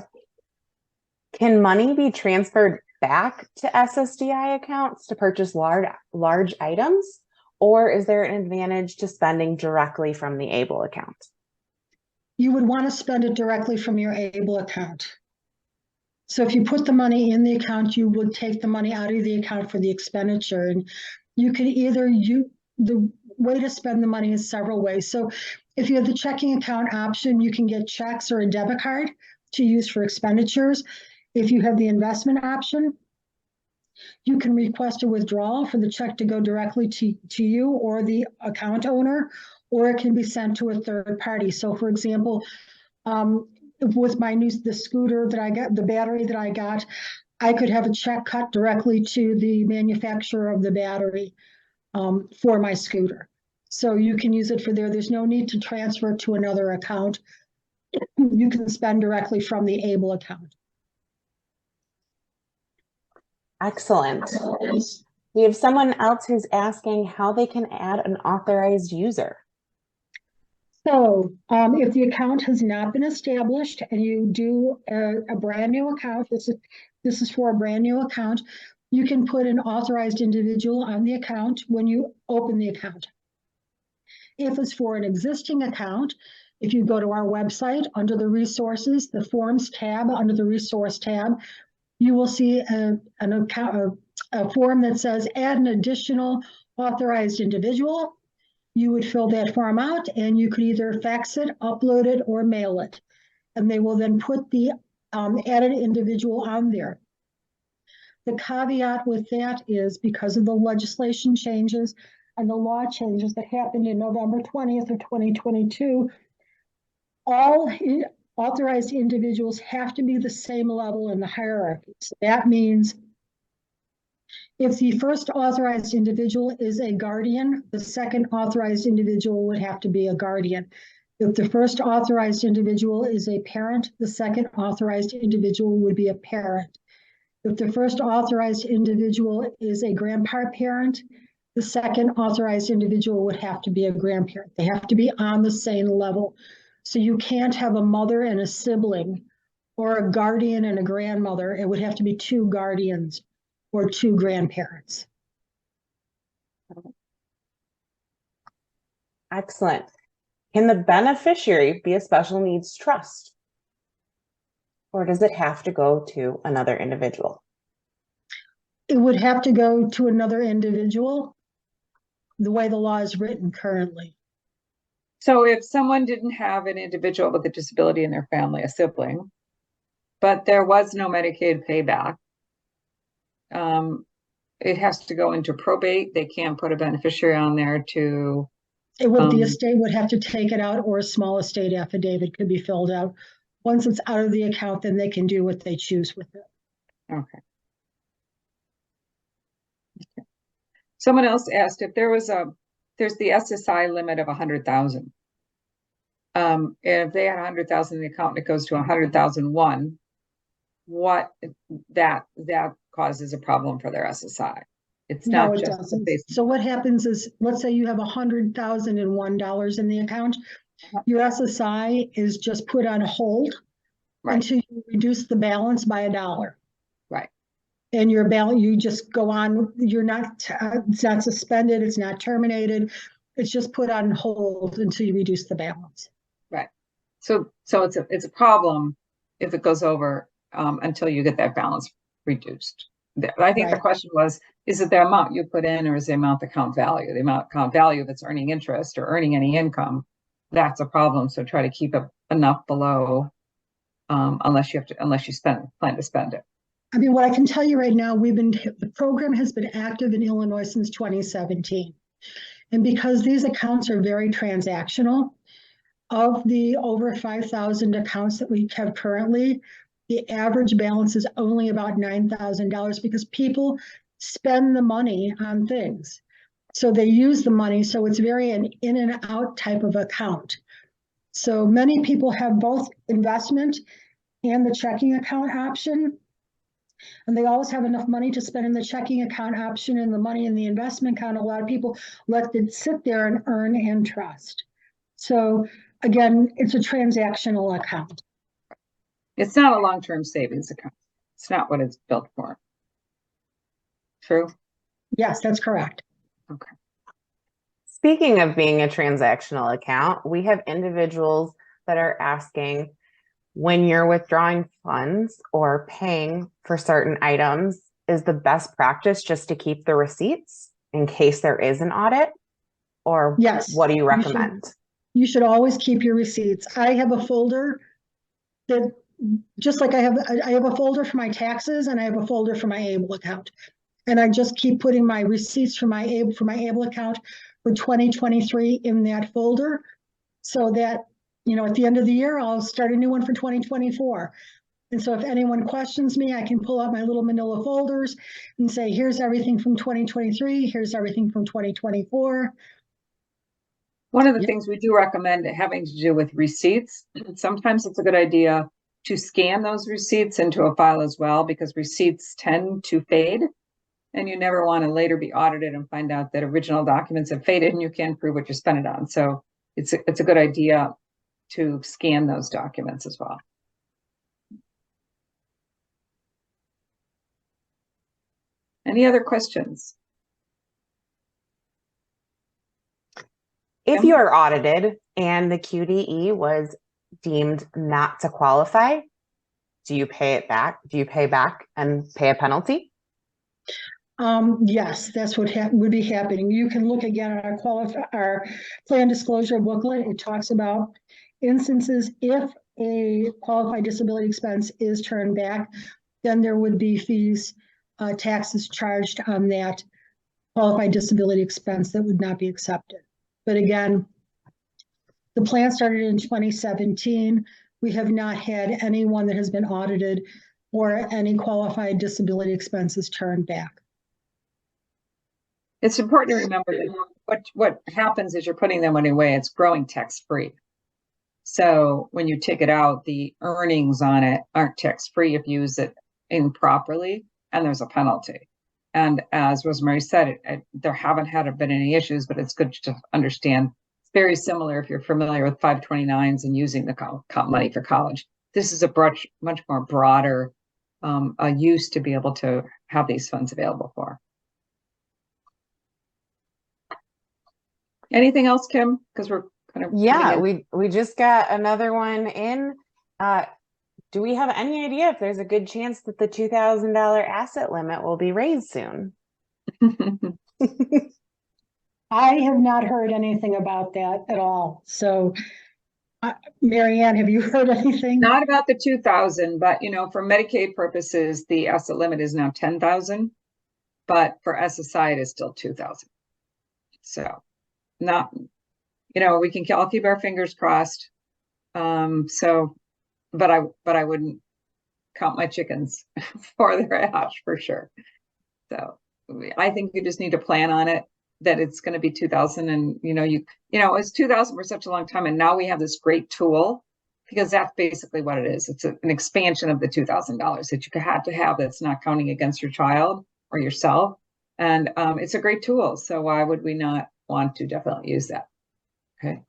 Can money be transferred back to SSDI accounts to purchase large items, or is there an advantage to spending directly from the ABLE account? You would want to spend it directly from your ABLE account. So if you put the money in the account, you would take the money out of the account for the expenditure. And you could either, the way to spend the money is several ways. So if you have the checking account option, you can get checks or a debit card to use for expenditures. If you have the investment option, you can request a withdrawal for the check to go directly to you or the account owner, or it can be sent to a third party. So for example, with the scooter that I got, the battery that I got, I could have a check cut directly to the manufacturer of the battery for my scooter. So you can use it for there. There's no need to transfer it to another account. You can spend directly from the ABLE account. Excellent. We have someone else who's asking how they can add an authorized user. So if the account has not been established and you do a brand new account, this is for a brand new account, you can put an authorized individual on the account when you open the account. If it's for an existing account, if you go to our website under the resources, the forms tab, under the resource tab, you will see a form that says add an additional authorized individual. You would fill that form out and you could either fax it, upload it, or mail it. And they will then put the added individual on there. The caveat with that is because of the legislation changes and the law changes that happened in November 20th of 2022, all authorized individuals have to be the same level in the hierarchy. So that means if the first authorized individual is a guardian, the second authorized individual would have to be a guardian. If the first authorized individual is a parent, the second authorized individual would be a parent. If the first authorized individual is a grandparent, the second authorized individual would have to be a grandparent. They have to be on the same level. So you can't have a mother and a sibling or a guardian and a grandmother. It would have to be two guardians or two grandparents. Excellent. Can the beneficiary be a special needs trust? Or does it have to go to another individual? It would have to go to another individual, the way the law is written currently. So if someone didn't have an individual with a disability in their family, a sibling, but there was no Medicaid payback, it has to go into probate. They can't put a beneficiary on there to. It would, the estate would have to take it out, or a small estate affidavit could be filled out. Once it's out of the account, then they can do what they choose with it. Okay. Someone else asked if there's the SSI limit of 100,000. And if they had 100,000 in the account and it goes to 100,001, what that causes a problem for their SSI. It's No, not it just doesn't. So what happens is, let's say you have $100,001 in the account, your SSI is just put on hold until you reduce the balance by $1. Right. And your balance, you just go on, you're not, it's not suspended, it's not terminated, it's just put on hold until you reduce the balance. Right. So it's a problem if it goes over until you get that balance reduced. I think the Right. question was, is it the amount you put in or is the amount the account value? The amount account value that's earning interest or earning any income, that's a problem. So try to keep it enough below, unless you plan to spend it. I mean, what I can tell you right now, the program has been active in Illinois since 2017. And because these accounts are very transactional, of the over 5,000 accounts that we have currently, the average balance is only about $9,000 because people spend the money on things. So they use the money, so it's very an in and out type of account. So many people have both investment and the checking account option. And they always have enough money to spend in the checking account option and the money in the investment account. A lot of people let it sit there and earn interest. So again, it's a transactional account. It's not a long-term savings account. It's not what it's built for. True? Yes, that's correct. Okay. Speaking of being a transactional account, we have individuals that are asking, when you're withdrawing funds or paying for certain items, is the best practice just to keep the receipts in case there is an audit? Or Yes, what do you you recommend? You should always keep your receipts. I have a folder that, just like I have a folder for my taxes and I have a folder for my ABLE account. And I just keep putting my receipts for my ABLE account for 2023 in that folder, so that, you know, at the end of the year, I'll start a new one for 2024. And so if anyone questions me, I can pull out my little manila folders and say, here's everything from 2023, here's everything from 2024. One of the Yep. things we do recommend having to do with receipts, sometimes it's a good idea to scan those receipts into a file as well, because receipts tend to fade. And you never want to later be audited and find out that original documents have faded and you can't prove what you spent it on. So it's a good idea to scan those documents as well. Any other questions? If Kim? you are audited and the QDE was deemed not to qualify, do you pay it back? Do you pay back and pay a penalty? Yes, that's what would be happening. You can look again at our plan disclosure booklet. It talks about instances if a qualified disability expense is turned back, then there would be fees, taxes charged on that qualified disability expense that would not be accepted. But again, the plan started in 2017. We have not had anyone that has been audited or any qualified disability expenses turned back. It's important to remember that what happens is you're putting that money away, it's growing tax-free. So when you take it out, the earnings on it aren't tax-free if you use it improperly, and there's a penalty. And as Rosemary said, there haven't been any issues, but it's good to understand. It's very similar if you're familiar with 529s and using the money for college. This is a much more broader use to be able to have these funds available for. Anything else, Kim? Because we're kind of we just got another one in. Do we have any idea if there's a good chance that the $2,000 asset limit will be raised soon? I have not heard anything about that at all. So, Mary Ann, have you heard anything? Not about the 2,000, but for Medicaid purposes, the asset limit is now 10,000, but for SSI, it is still 2,000. So, not, we can all keep our fingers crossed. But I wouldn't count my chickens before they're hatched for sure. So I think you just need to plan on it, that it's going to be 2,000, and it's 2,000 for such a long time, and now we have this great tool, because that's basically what it is. It's an expansion of the $2,000 that you had to have, that's not counting against your child or yourself, and it's a great tool. So why would we not want to definitely use that? Okay.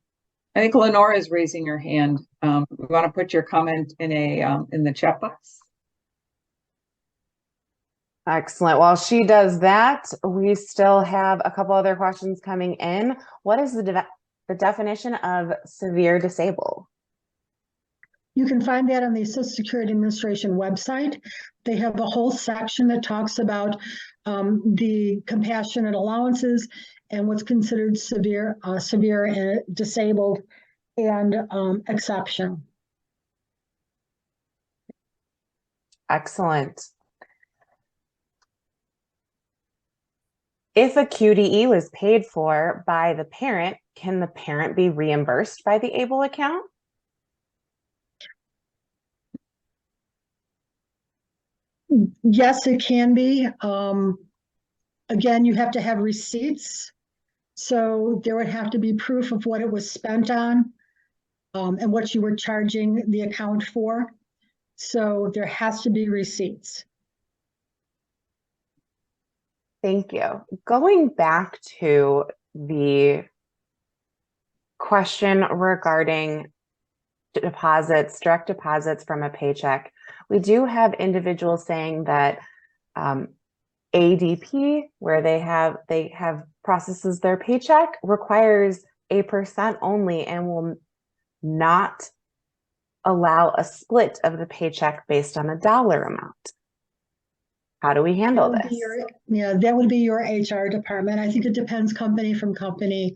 I think Lenora is raising her hand. We want to put your comment in the chat box. Excellent. While she does that, we still have a couple other questions coming in. What is the definition of severe disabled? You can find that on the Social Security Administration website. They have a whole section that talks about the compassionate allowances and what's considered severe and disabled and exception. Excellent. If a QDE was paid for by the parent, can the parent be reimbursed by the ABLE account? Yes, it can be. Again, you have to have receipts. So there would have to be proof of what it was spent on and what you were charging the account for. So there has to be receipts. Thank you. Going back to the question regarding deposits, direct deposits from a paycheck, we do have individuals saying that ADP, where they have processes their paycheck, requires a % only and will not allow a split of the paycheck based on a dollar amount. How do we handle That would be this? that would be your HR department. I think it depends company from company.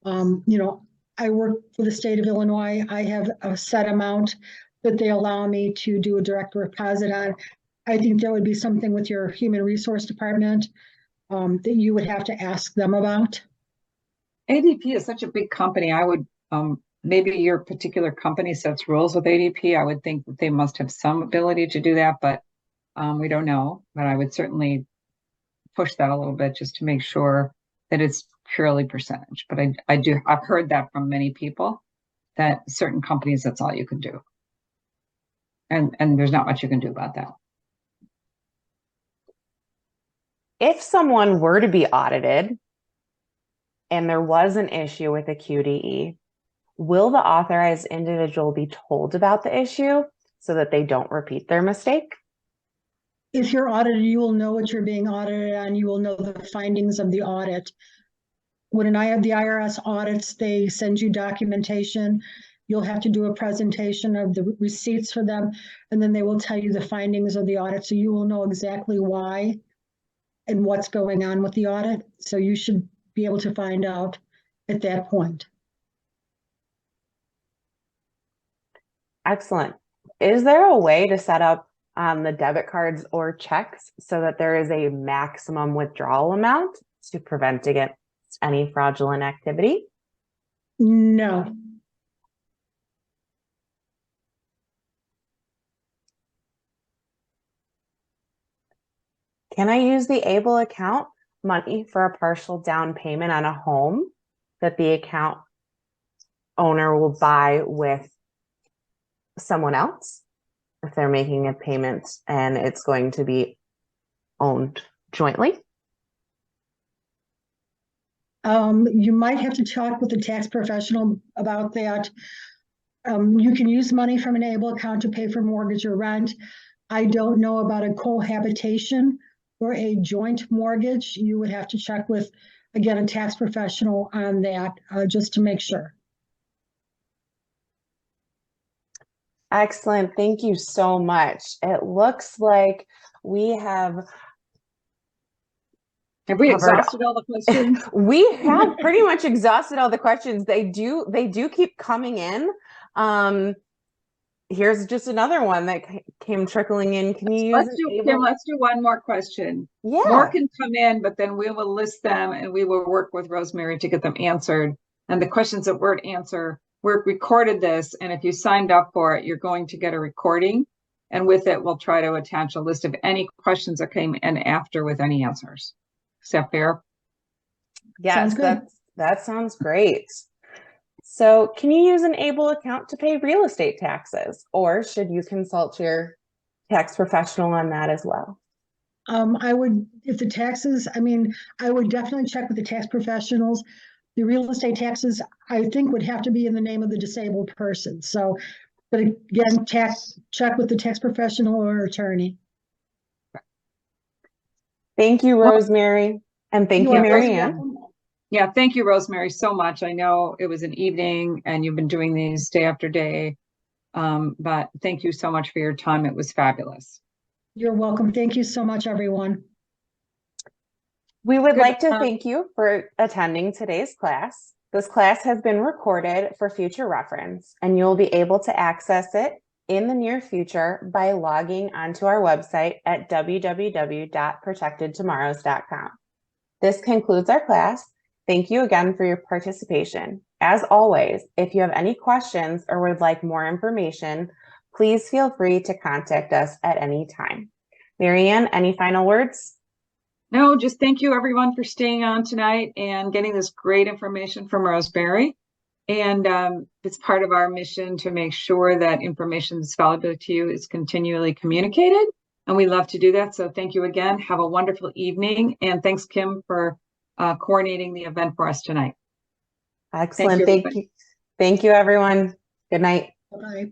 I work for the state of Illinois. I have a set amount that they allow me to do a direct deposit on. I think there would be something with your human resource department that you would have to ask them about. ADP is such a big company. I would, maybe your particular company sets rules with ADP. I would think that they must have some ability to do that, but we don't know. But I would certainly push that a little bit just to make sure that it's purely percentage. But I've heard that from many people that certain companies, that's all you can do. And there's not much you can do about that. If someone were to be audited and there was an issue with a QDE, will the authorized individual be told about the issue so that they don't repeat their mistake? If you're audited, you will know what you're being audited on. You will know the findings of the audit. When the IRS audits, they send you documentation. You'll have to do a presentation of the receipts for them, and then they will tell you the findings of the audit. So you will know exactly why and what's going on with the audit. So you should be able to find out at that point. Excellent. Is there a way to set up the debit cards or checks so that there is a maximum withdrawal amount to prevent against any fraudulent activity? No. Can I use the ABLE account money for a partial down payment on a home that the account owner will buy with someone else if they're making a payment and it's going to be owned jointly? You might have to talk with the tax professional about that. You can use money from an ABLE account to pay for mortgage or rent. I don't know about a cohabitation or a joint mortgage. You would have to check with, again, a tax professional on that just to make sure. Excellent. Thank you so much. It looks like we have we exhausted all the questions? We have pretty much exhausted all the questions. They do keep coming in. Here's just another one that came trickling in. Can you use Kim, let's do one more question. Yeah. More can come in, but then we will list them and we will work with Rosemary to get them answered. And the questions that weren't answered, we recorded this. And if you signed up for it, you're going to get a recording. And with it, we'll try to attach a list of any questions that came in after with any answers. Is that fair? Yes, that sounds great. So can you use an ABLE account to pay real estate taxes, or should you consult your tax professional on that as well? I would, if the taxes, I would definitely check with the tax professionals. The real estate taxes, I think, would have to be in the name of the disabled person. So, but again, check with the tax professional or attorney. Thank you, Rosemary. And thank you, Mary Ann. Yeah, thank you, Rosemary, so much. I know it was an evening and you've been doing these day after day. But thank you so much for your time. It was fabulous. You're welcome. Thank you so much, everyone. We would Good. like to thank you for attending today's class. This class has been recorded for future reference, and you'll be able to access it in the near future by logging onto our website at www.protectedtomorrows.com. This concludes our class. Thank you again for your participation. As always, if you have any questions or would like more information, please feel free to contact us at any time. Mary Ann, any final words? No, just thank you everyone for staying on tonight and getting this great information from Rosemary. And it's part of our mission to make sure that information that's valuable to you is continually communicated. And we love to do that. So thank you again. Have a wonderful evening. And thanks, Kim, for coordinating the event for us tonight. Excellent. Thank you, everybody. Thank you, everyone. Good night. Bye-bye.